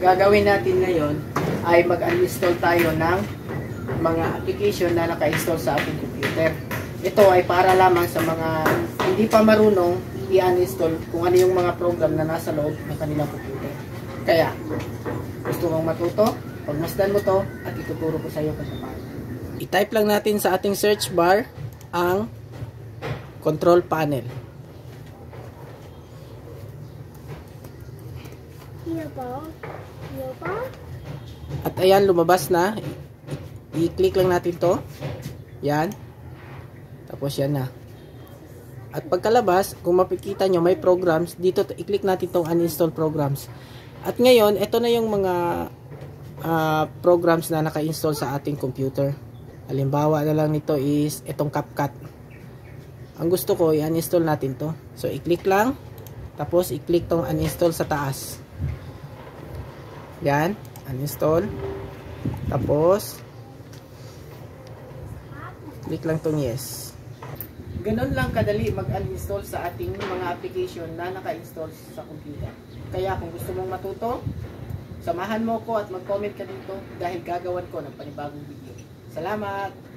gagawin natin ngayon ay mag-uninstall tayo ng mga application na naka-install sa ating computer. Ito ay para lamang sa mga hindi pa marunong i-uninstall kung ano yung mga program na nasa loob ng kanilang computer. Kaya, gusto mong matuto? Pagmasdan mo to at ituturo ko sa iyo kung paano. I-type lang natin sa ating search bar ang control panel. At ayan, lumabas na. I-click lang natin to. Yan. Tapos yan na. At pagkalabas, kung makikita nyo may programs, dito i-click natin tong uninstall programs. At ngayon, ito na yung mga programs na naka-install sa ating computer. Halimbawa na lang nito is itong CapCut. Ang gusto ko, i-uninstall natin to. So, i-click lang. Tapos, i-click tong uninstall sa taas. Yan. Uninstall. Tapos, click lang tong yes. Ganun lang kadali mag-uninstall sa ating mga application na naka-install sa computer. Kaya kung gusto mong matuto, samahan mo ko at mag-comment ka dito dahil gagawan ko ng panibagong video. Salamat!